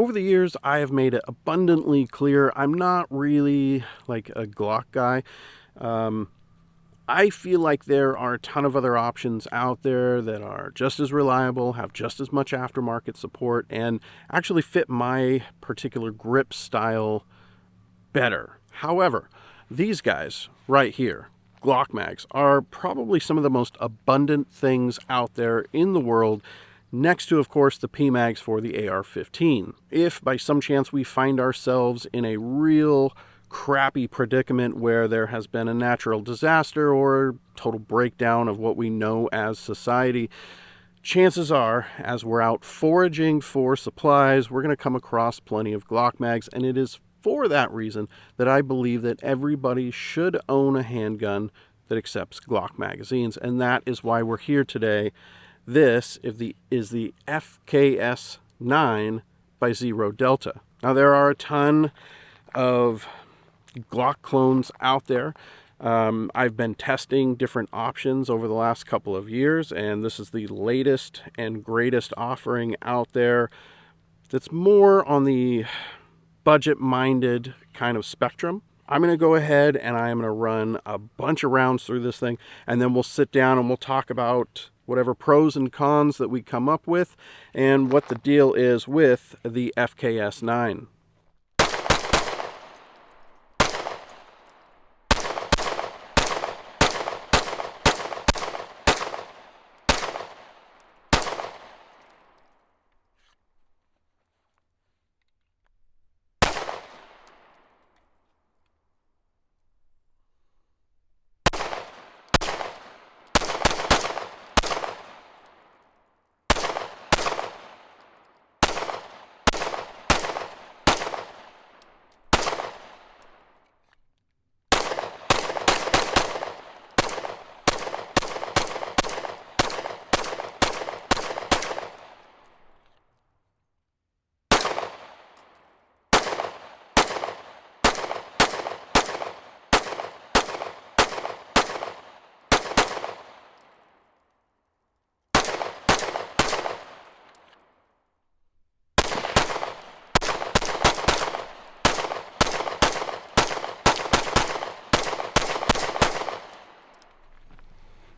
Over the years, I have made it abundantly clear I'm not really like a Glock guy. I feel like there are a ton of other options out there that are just as reliable, have just as much aftermarket support, and actually fit my particular grip style better. However, these guys right here, Glock mags, are probably some of the most abundant things out there in the world, next to, of course, the PMags for the AR-15. If by some chance we find ourselves in a real crappy predicament where there has been a natural disaster or total breakdown of what we know as society, chances are, as we're out foraging for supplies, we're going to come across plenty of Glock mags, and it is for that reason that I believe that everybody should own a handgun that accepts Glock magazines, and that is why we're here today. This is the FKS9 by Zro Delta. Now, there are a ton of Glock clones out there. I've been testing different options over the last couple of years, and this is the latest and greatest offering out there that's more on the budget-minded kind of spectrum. I'm going to go ahead and I am going to run a bunch of rounds through this thing, and then we'll sit down and we'll talk about whatever pros and cons that we come up with and what the deal is with the FKS9.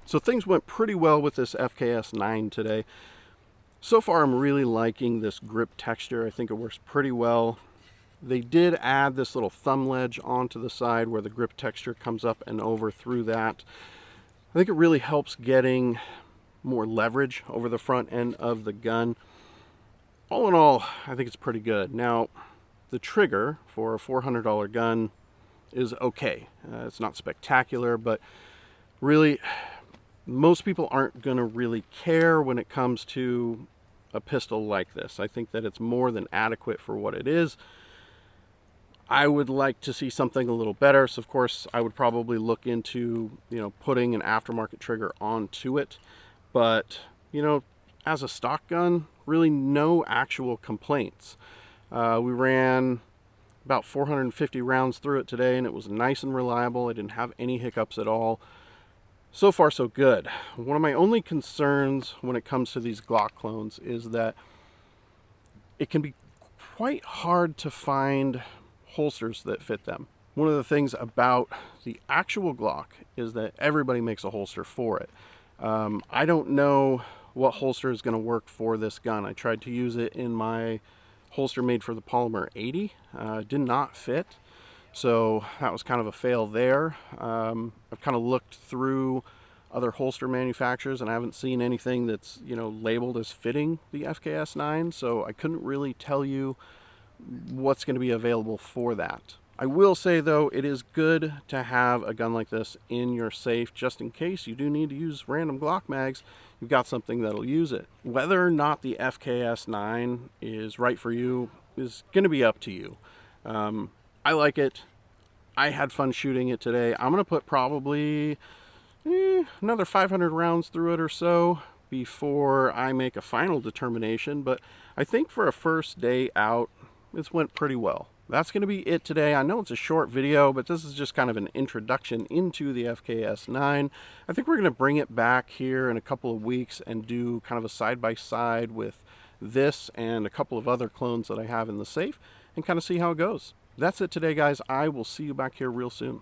So things went pretty well with this FKS9 today. So far, I'm really liking this grip texture. I think it works pretty well. They did add this little thumb ledge onto the side where the grip texture comes up and over through that. I think it really helps getting more leverage over the front end of the gun. All in all, I think it's pretty good. Now, the trigger for a $400 gun is okay. It's not spectacular, but really, most people aren't going to really care when it comes to a pistol like this. I think that it's more than adequate for what it is. I would like to see something a little better, so of course I would probably look into, putting an aftermarket trigger onto it. But, as a stock gun, really no actual complaints. We ran about 450 rounds through it today, and it was nice and reliable. I didn't have any hiccups at all. So far, so good. One of my only concerns when it comes to these Glock clones is that it can be quite hard to find holsters that fit them. One of the things about the actual Glock is that everybody makes a holster for it. I don't know what holster is going to work for this gun. I tried to use it in my holster made for the Polymer 80. Did not fit. So that was kind of a fail there. I've kind of looked through other holster manufacturers and I haven't seen anything that's, labeled as fitting the FKS9. So I couldn't really tell you what's going to be available for that. I will say, though, it is good to have a gun like this in your safe just in case you do need to use random Glock mags. You've got something that'll use it. Whether or not the FKS9 is right for you is going to be up to you. I like it. I had fun shooting it today. I'm going to put probably another 500 rounds through it or so before I make a final determination. But I think for a first day out, this went pretty well. That's going to be it today. I know it's a short video, but this is just kind of an introduction into the FKS9. I think we're going to bring it back here in a couple of weeks and do kind of a side-by-side with this and a couple of other clones that I have in the safe and kind of see how it goes. That's it today, guys. I will see you back here real soon.